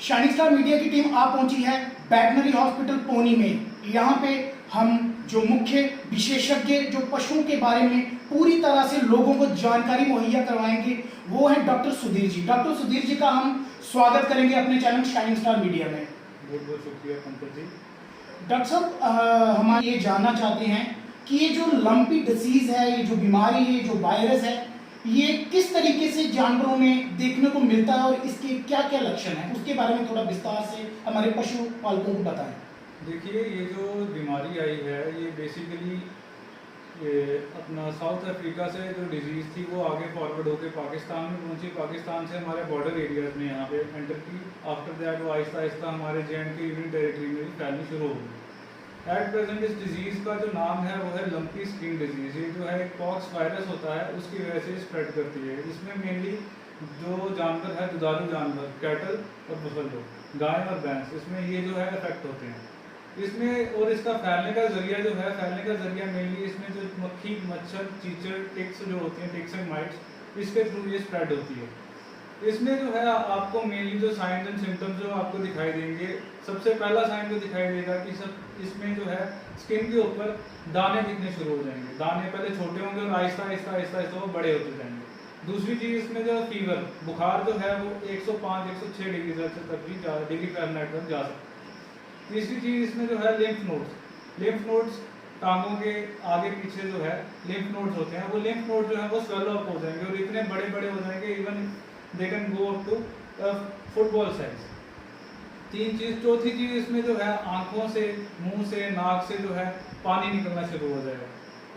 Shining star media की team आ पहुंची है वेटनरी हॉस्पिटल पोनी में। यहाँ पे हम जो मुख्य विशेषज्ञ जो पशुओं के बारे में पूरी तरह से लोगों को जानकारी मुहैया करवाएंगे वो है डॉक्टर सुधीर जी। डॉक्टर सुधीर जी का हम स्वागत करेंगे अपने चैनल शाइनिंग स्टार मीडिया में। बहुत बहुत शुक्रिया पंकज जी। डॉक्टर साहब, हम ये जानना चाहते हैं कि ये जो लंपी डिसीज है, ये जो बीमारी है, जो वायरस है, ये किस तरीके से जानवरों में देखने को मिलता है और इसके क्या क्या लक्षण हैं, उसके बारे में थोड़ा विस्तार से हमारे पशु पालकों को बताएं। देखिए, ये जो बीमारी आई है ये बेसिकली अपना साउथ अफ्रीका से जो डिजीज़ थी वो आगे फॉरवर्ड होकर पाकिस्तान में पहुंची। पाकिस्तान से हमारे बॉर्डर एरियाज में यहाँ पे एंटर की। आफ्टर दैट वो आहिस्ता आहिस्ता हमारे J&K यूनियन टेरिटरी में भी फैलनी शुरू हो गई। एट प्रेजेंट इस डिजीज़ का जो नाम है वो है लंपी स्किन डिजीज़। ये जो है एक पॉक्स वायरस होता है, उसकी वजह से स्प्रेड करती है। इसमें मेनली जो जानवर है, दुधारू जानवर, कैटल और बफेलो, गाय और भैंस, इसमें ये जो है अफेक्ट होते हैं इसमें। और इसका फैलने का जरिया जो है, फैलने का जरिया मेनली इसमें जो मक्खी, मच्छर, चीचड़, टिक्स जो होते हैं, टिक्स एंड माइट्स, इसके थ्रू ये स्प्रेड होती है। इसमें जो है आपको मेनली जो साइंस एंड सिम्टम्स जो आपको दिखाई देंगे, सबसे पहला साइन जो दिखाई देगा कि सब इसमें जो है स्किन के ऊपर दाने दिखने शुरू हो जाएंगे। दाने पहले छोटे होंगे और आहिस्ता आहिस्ता आहिस्ता आहिस्ता वो बड़े होते जाएंगे। दूसरी चीज़, इसमें जो फीवर, बुखार जो है वो 105-106 डिग्री सेल्सियस तक भी डिग्री फ़ारेनहाइट तक जा सकता है। तीसरी चीज़, इसमें जो है लिम्फ नोड्स टांगों के आगे पीछे जो है लिम्फ नोड्स होते हैं, वो लिम्फ नोड जो है वो स्वेल अप हो जाएंगे और इतने बड़े बड़े हो जाएंगे, even they can go up to football size. चौथी चीज़, इसमें जो है आंखों से, मुंह से, नाक से जो है पानी निकलना शुरू हो जाएगा।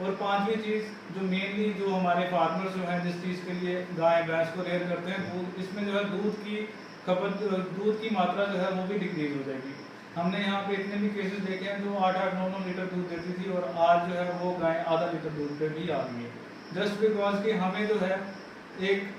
और पांचवी चीज़, जो मेनली जो हमारे फार्मर्स जो हैं जिस चीज़ के लिए गाय भैंस को रेयर करते हैं, दूध, इसमें जो है दूध की खपत, दूध की मात्रा जो है वो भी डिक्रीज हो जाएगी। हमने यहाँ पे इतने भी केसेस देखे हैं जो 8-8, 9-9 लीटर दूध देती थी और आज जो है वो गाय आधा लीटर दूध पे भी आ गई है। जस्ट बिकॉज कि हमें जो है एक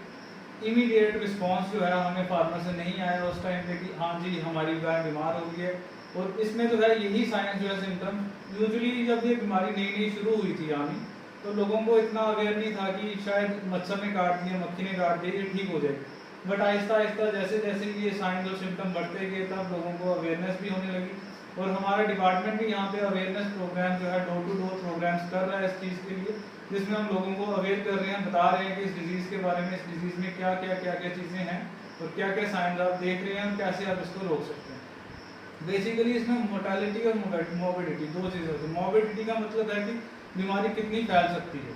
इमीडिएट रिस्पांस जो है हमें फार्मर से नहीं आया उस टाइम पे कि हाँ जी हमारी गाय बीमार हो गई है। और इसमें जो है यही साइंस जो है सिम्टम, यूजुअली जब ये बीमारी नई नई शुरू हुई थी आनी, तो लोगों को इतना अवेयर नहीं था कि शायद मच्छर ने काट दिया, मक्खी ने काट दिया, ये ठीक हो जाएगी। बट आहिस्ता आहिस्ता जैसे जैसे ये साइंस और सिम्टम बढ़ते गए तब लोगों को अवेयरनेस भी होने लगी। और हमारा डिपार्टमेंट भी यहाँ पे अवेयरनेस प्रोग्राम जो है डोर टू डोर प्रोग्राम्स कर रहा है इस चीज़ के लिए, जिसमें हम लोगों को अवेयर कर रहे हैं, बता रहे हैं कि इस डिज़ीज़ के बारे में, इस डिज़ीज़ में क्या क्या चीज़ें हैं और क्या क्या साइंस आप देख रहे हैं और कैसे आप इसको रोक सकते हैं। बेसिकली इसमें मोर्टेलिटी और मोर्बिडिटी दो चीज़ें होती है। मोर्बिडिटी का मतलब है कि बीमारी कितनी फैल सकती है।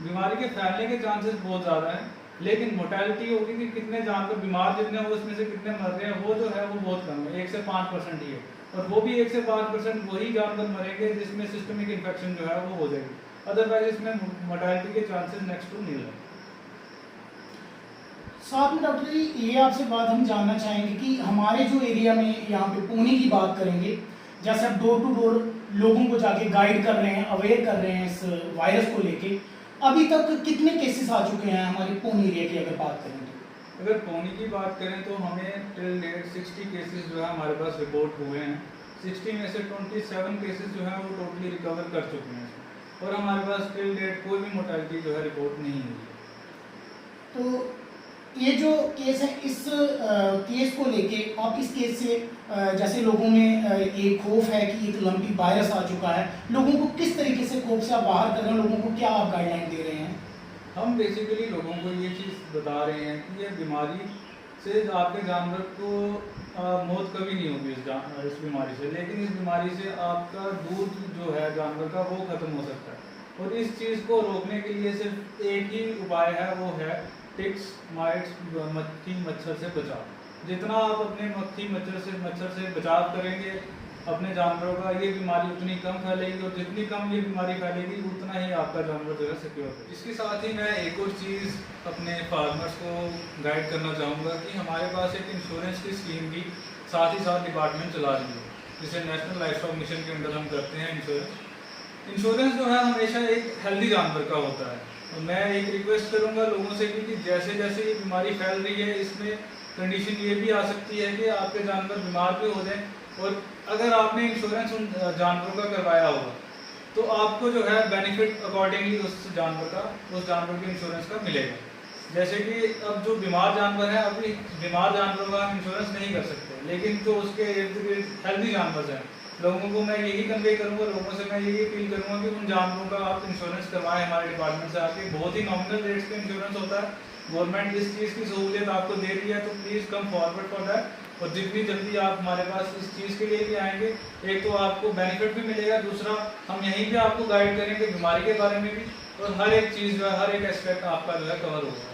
बीमारी के फैलने के चांसेस बहुत ज़्यादा हैं, लेकिन मोर्टेलिटी होगी कि कितने जानवर बीमार जितने हो उसमें से कितने मर रहे हैं, वो जो है वो बहुत कम है, 1 से 5% ही है। और वो भी 1 से 5% वही जानवर मरेंगे जिसमें सिस्टमिक इन्फेक्शन जो है वो हो जाएगी। अदरवाइज इसमें मोर्टेलिटी के चांसेस नेक्स्ट टू नील है। साथ में डॉक्टर जी ये आपसे बात हम जानना चाहेंगे कि हमारे जो एरिया में यहाँ पे पुणे की बात करेंगे, जैसे आप डोर टू डोर लोगों को जाके गाइड कर रहे हैं, अवेयर कर रहे हैं इस वायरस को लेके, अभी तक कितने केसेस आ चुके हैं हमारे पुणे एरिया की अगर बात करें तो? अगर पुणे की बात करें तो हमें टिल डेट 60 केसेस जो है हमारे पास रिपोर्ट हुए हैं। 60 में से 27 केसेस जो है वो टोटली रिकवर कर चुके हैं और हमारे पास टिल डेट कोई भी मोर्टेलिटी जो है रिपोर्ट नहीं हुई है। तो ये जो केस है, इस केस को लेके आप इस केस से जैसे लोगों में एक खौफ है कि एक लंपी वायरस आ चुका है, लोगों को किस तरीके से खौफ से आप बाहर कर रहे हैं, लोगों को क्या आप गाइडलाइन दे रहे हैं? हम बेसिकली लोगों को ये चीज़ बता रहे हैं कि ये बीमारी से आपके जानवर को मौत कभी नहीं होगी इस बीमारी से, लेकिन इस बीमारी से आपका दूध जो है जानवर का वो ख़त्म हो सकता है। और इस चीज़ को रोकने के लिए सिर्फ एक ही उपाय है, वो है टिक्स, माइट्स, मक्खी, मच्छर से बचाव। जितना आप अपने मक्खी मच्छर से बचाव करेंगे अपने जानवरों का, ये बीमारी उतनी कम फैलेगी और जितनी कम ये बीमारी फैलेगी उतना ही आपका जानवर जो है सिक्योर होगा। इसके साथ ही मैं एक और चीज़ अपने फार्मर्स को गाइड करना चाहूँगा कि हमारे पास एक इंश्योरेंस की स्कीम भी साथ ही साथ डिपार्टमेंट चला रही है, जिसे नेशनल लाइफ स्टॉक मिशन के अंदर हम करते हैं इंश्योरेंस जो है हमेशा एक हेल्दी जानवर का होता है। तो मैं एक रिक्वेस्ट करूंगा लोगों से कि जैसे जैसे ये बीमारी फैल रही है, इसमें कंडीशन ये भी आ सकती है कि आपके जानवर बीमार भी हो जाएं। और अगर आपने इंश्योरेंस उन जानवरों का करवाया होगा तो आपको जो है बेनिफिट अकॉर्डिंगली उस जानवर के इंश्योरेंस का मिलेगा। जैसे कि अब जो बीमार जानवर हैं, अभी बीमार जानवरों का हम इंश्योरेंस नहीं कर सकते, लेकिन जो उसके इर्द गिर्द हेल्दी जानवर हैं, लोगों को मैं यही कन्वे करूंगा, लोगों से मैं यही अपील करूंगा कि उन जानवरों का आप इंश्योरेंस करवाएं हमारे डिपार्टमेंट से आके। बहुत ही नॉमिनल रेट्स पे इंश्योरेंस होता है, गवर्नमेंट इस चीज़ की सहूलियत आपको दे रही है, तो please come forward for that. और जितनी जल्दी आप हमारे पास इस चीज़ के लिए भी आएंगे, एक तो आपको बेनिफिट भी मिलेगा, दूसरा हम यहीं पे आपको गाइड करेंगे बीमारी के बारे में भी, और हर एक चीज़ जो है, हर एक एस्पेक्ट आपका जो है कवर होगा।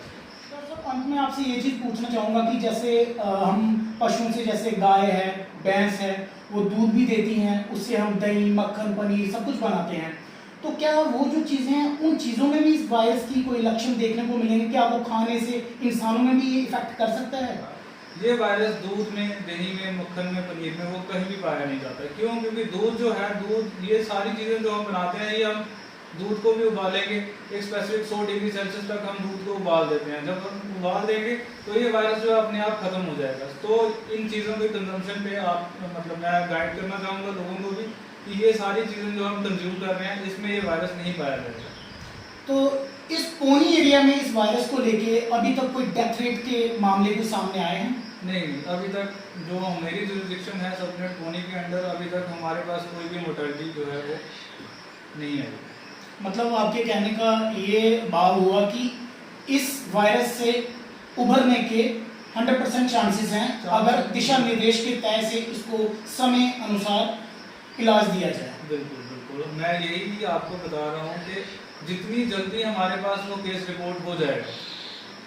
सर अंत में आपसे ये चीज़ पूछना चाहूँगा कि जैसे हम पशुओं से, जैसे गाय है, भैंस है, वो दूध भी देती हैं, उससे हम दही, मक्खन, पनीर सब कुछ बनाते हैं, तो क्या वो जो चीज़ें हैं उन चीज़ों में भी इस वायरस की कोई लक्षण देखने को मिलेंगे? क्या वो खाने से इंसानों में भी ये इफेक्ट कर सकता है? ये वायरस दूध में, दही में, मक्खन में, पनीर में वो कहीं भी पाया नहीं जाता। क्यों? क्योंकि दूध जो है, दूध, ये सारी चीज़ें जो हम बनाते हैं, ये हम दूध को भी उबालेंगे, एक स्पेसिफिक 100 डिग्री सेल्सियस तक हम दूध को उबाल देते हैं। जब हम उबाल देंगे तो ये वायरस जो है अपने आप खत्म हो जाएगा। तो इन चीज़ों के कंजम्पशन पे आप, मतलब मैं गाइड करना चाहूँगा लोगों को भी कि ये सारी चीज़ें जो हम कंज्यूम कर रहे हैं, इसमें ये वायरस नहीं पाया जाएगा। तो इस पोनी एरिया में इस वायरस को लेके अभी तक कोई डेथ रेट के मामले भी सामने आए हैं? नहीं, अभी तक जो मेरी जुरिडिक्शन है सबनेट पोनी के अंडर, अभी तक हमारे पास कोई भी मोर्टेलिटी जो है वो नहीं आई। मतलब आपके कहने का ये भाव हुआ कि इस वायरस से उभरने के 100% चांसेस हैं अगर दिशा निर्देश के तहत से इसको समय अनुसार इलाज दिया जाए। बिल्कुल बिल्कुल, मैं यही आपको बता रहा हूँ कि जितनी जल्दी हमारे पास वो केस रिपोर्ट हो जाएगा,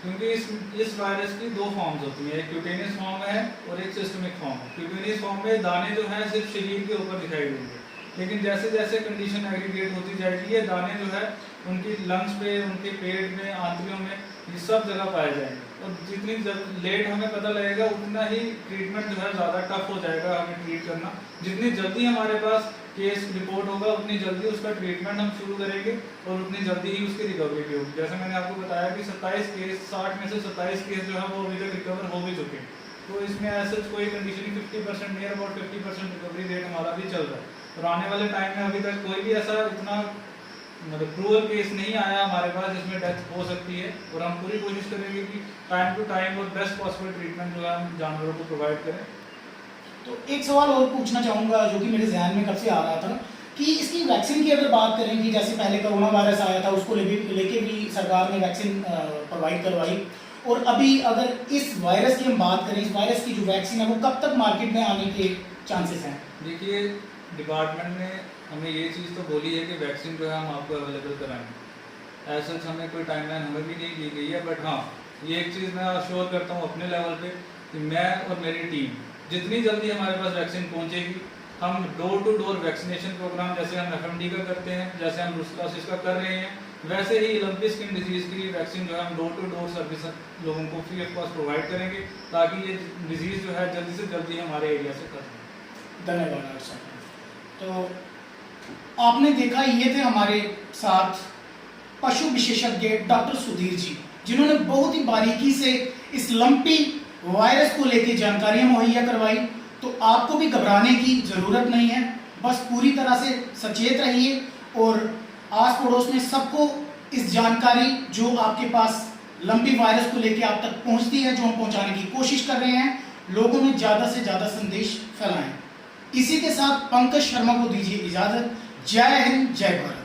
क्योंकि इस वायरस की 2 फॉर्म्स होती हैं, एक क्यूटेनियस फॉर्म है और एक सिस्टमिक फॉर्म है। क्यूटेनियस फॉर्म में दाने जो हैं सिर्फ शरीर के ऊपर दिखाई देंगे, लेकिन जैसे जैसे कंडीशन एग्रीगेट होती जाएगी, ये दाने जो है उनकी लंग्स पे, उनके पेट में, आंतरियों में, ये सब जगह पाए जाएंगे। और जितनी लेट हमें पता लगेगा, उतना ही ट्रीटमेंट जो है ज़्यादा टफ हो जाएगा हमें ट्रीट करना। जितनी जल्दी हमारे पास केस रिपोर्ट होगा, उतनी जल्दी उसका ट्रीटमेंट हम शुरू करेंगे और उतनी जल्दी ही उसकी रिकवरी भी होगी। जैसे मैंने आपको बताया कि 27 केस, 60 में से 27 केस जो है वो अभी तक रिकवर हो भी चुके हैं। तो इसमें ऐसा कोई condition 50%, near about 50% recovery rate हमारा भी चल रहा है। और आने वाले टाइम में अभी तक कोई भी ऐसा इतना मतलब क्रूअल केस नहीं आया हमारे पास जिसमें डेथ हो सकती है। और हम पूरी कोशिश करेंगे कि टाइम टू टाइम और बेस्ट पॉसिबल ट्रीटमेंट जो है हम जानवरों को प्रोवाइड करें। तो एक सवाल और पूछना चाहूँगा जो कि मेरे जहन में कब से आ रहा था कि इसकी वैक्सीन की अगर बात करें कि जैसे पहले कोरोना वायरस आया था, उसको लेके भी सरकार ने वैक्सीन प्रोवाइड करवाई, और अभी अगर इस वायरस की हम बात करें, इस वायरस की जो वैक्सीन है वो कब तक मार्केट में आने के चांसेस हैं? देखिए, डिपार्टमेंट ने हमें ये चीज़ तो बोली है कि वैक्सीन जो है हम आपको अवेलेबल कराएंगे। ऐसा हमें कोई टाइमलाइन हमें भी नहीं दी गई है, बट हाँ, ये एक चीज़ मैं अश्योर करता हूँ अपने लेवल पे कि मैं और मेरी टीम जितनी जल्दी हमारे पास वैक्सीन पहुँचेगी, हम door to door vaccination programme जैसे हम FMD का करते हैं, जैसे हम रुस्कासिस का कर रहे हैं, वैसे ही लंपी स्किन डिजीज़ की वैक्सीन जो है हम डोर टू डोर सर्विस लोगों को फ्री ऑफ कॉस्ट प्रोवाइड करेंगे, ताकि ये डिजीज़ जो है जल्दी से जल्दी हमारे एरिया से खत्म हो। धन्यवाद सर। तो आपने देखा, ये थे हमारे साथ पशु विशेषज्ञ डॉक्टर सुधीर जी, जिन्होंने बहुत ही बारीकी से इस लंपी वायरस को लेकर जानकारियां मुहैया करवाई। तो आपको भी घबराने की ज़रूरत नहीं है, बस पूरी तरह से सचेत रहिए और आस पड़ोस में सबको इस जानकारी जो आपके पास लंपी वायरस को लेकर आप तक पहुंचती है, जो हम पहुंचाने की कोशिश कर रहे हैं, लोगों में ज़्यादा से ज़्यादा संदेश फैलाएं। इसी के साथ पंकज शर्मा को दीजिए इजाज़त। जय हिंद, जय भारत।